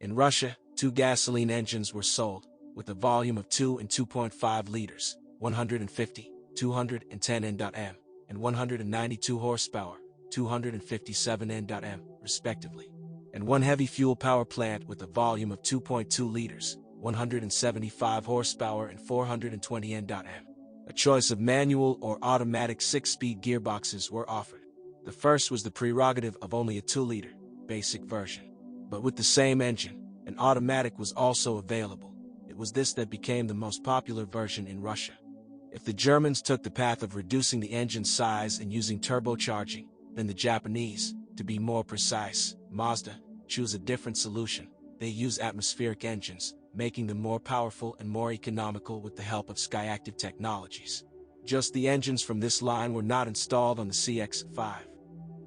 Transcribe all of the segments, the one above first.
In Russia, 2 gasoline engines were sold, with a volume of 2 and 2.5 liters, 150, 210 Nm, and 192 horsepower, 257 Nm, respectively, and 1 heavy fuel power plant with a volume of 2.2 liters, 175 horsepower, and 420 Nm. A choice of manual or automatic 6-speed gearboxes were offered. The first was the prerogative of only a 2-liter, basic version. But with the same engine, an automatic was also available. It was this that became the most popular version in Russia. If the Germans took the path of reducing the engine size and using turbocharging, then the Japanese, to be more precise, Mazda, choose a different solution. They use atmospheric engines, making them more powerful and more economical with the help of Skyactiv technologies. Just the engines from this line were not installed on the CX-5.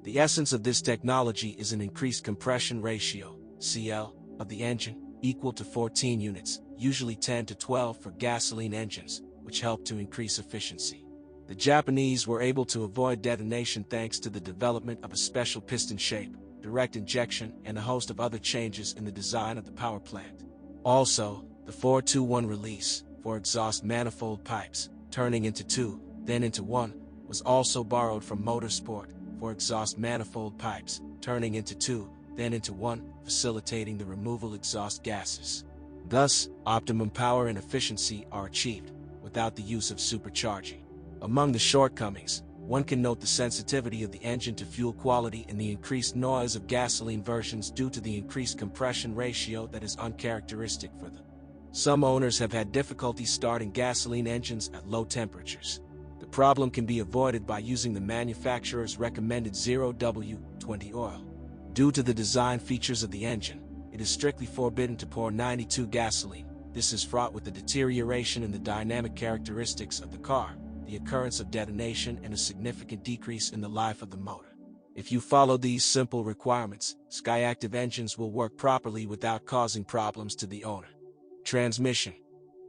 The essence of this technology is an increased compression ratio, CL, of the engine, equal to 14 units, usually 10 to 12 for gasoline engines, which help to increase efficiency. The Japanese were able to avoid detonation thanks to the development of a special piston shape, direct injection, and a host of other changes in the design of the power plant. Also, the 4-2-1 release, for exhaust manifold pipes, turning into 2, then into 1, was also borrowed from motorsport, for exhaust manifold pipes, turning into 2, then into 1, facilitating the removal exhaust gases. Thus, optimum power and efficiency are achieved, without the use of supercharging. Among the shortcomings, one can note the sensitivity of the engine to fuel quality and the increased noise of gasoline versions due to the increased compression ratio that is uncharacteristic for them. Some owners have had difficulty starting gasoline engines at low temperatures. The problem can be avoided by using the manufacturer's recommended 0W20 oil. Due to the design features of the engine, it is strictly forbidden to pour 92 gasoline. This is fraught with the deterioration in the dynamic characteristics of the car, the occurrence of detonation, and a significant decrease in the life of the motor. If you follow these simple requirements, Skyactiv engines will work properly without causing problems to the owner. Transmission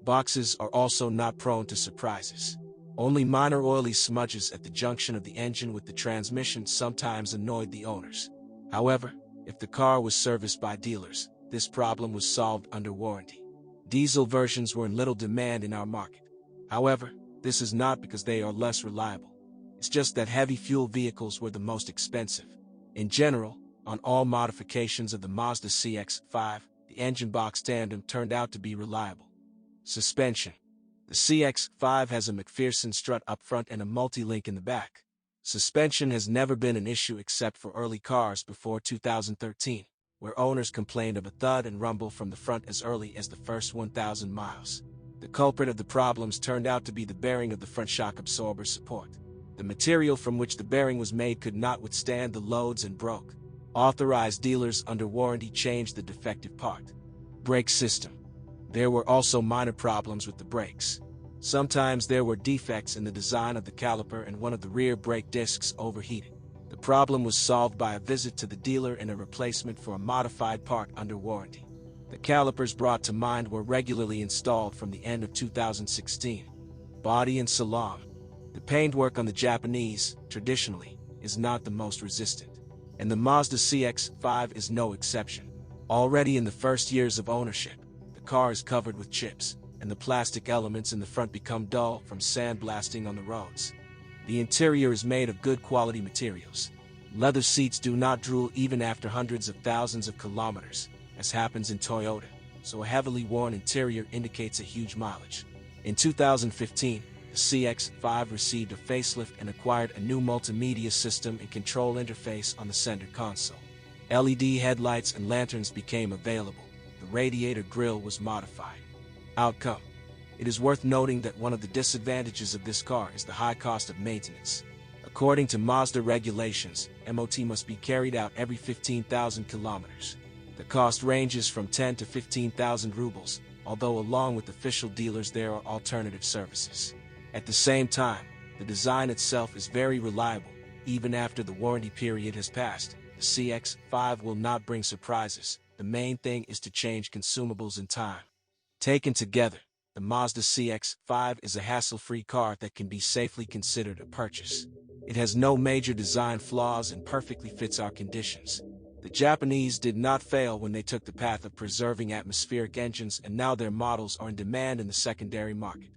boxes are also not prone to surprises. Only minor oily smudges at the junction of the engine with the transmission sometimes annoyed the owners. However, if the car was serviced by dealers, this problem was solved under warranty. Diesel versions were in little demand in our market. However, this is not because they are less reliable. It's just that heavy fuel vehicles were the most expensive. In general, on all modifications of the Mazda CX-5, the engine box tandem turned out to be reliable. Suspension. The CX-5 has a McPherson strut up front and a multi-link in the back. Suspension has never been an issue except for early cars before 2013, where owners complained of a thud and rumble from the front as early as the first 1,000 miles. The culprit of the problems turned out to be the bearing of the front shock absorber support. The material from which the bearing was made could not withstand the loads and broke. Authorized dealers under warranty changed the defective part. Brake system. There were also minor problems with the brakes. Sometimes there were defects in the design of the caliper and one of the rear brake discs overheated. The problem was solved by a visit to the dealer and a replacement for a modified part under warranty. The calipers brought to mind were regularly installed from the end of 2016. Body and salon. The paintwork on the Japanese, traditionally, is not the most resistant, and the Mazda CX-5 is no exception. Already in the first years of ownership, the car is covered with chips, and the plastic elements in the front become dull from sandblasting on the roads. The interior is made of good quality materials. Leather seats do not drool even after hundreds of thousands of kilometers, as happens in Toyota, so a heavily worn interior indicates a huge mileage. In 2015, the CX-5 received a facelift and acquired a new multimedia system and control interface on the center console. LED headlights and lanterns became available. The radiator grille was modified. Outcome. It is worth noting that one of the disadvantages of this car is the high cost of maintenance. According to Mazda regulations, MOT must be carried out every 15,000 kilometers. The cost ranges from 10 to 15,000 rubles, although along with official dealers there are alternative services. At the same time, the design itself is very reliable. Even after the warranty period has passed, the CX-5 will not bring surprises. The main thing is to change consumables in time. Taken together, the Mazda CX-5 is a hassle-free car that can be safely considered a purchase. It has no major design flaws and perfectly fits our conditions. The Japanese did not fail when they took the path of preserving atmospheric engines, and now their models are in demand in the secondary market.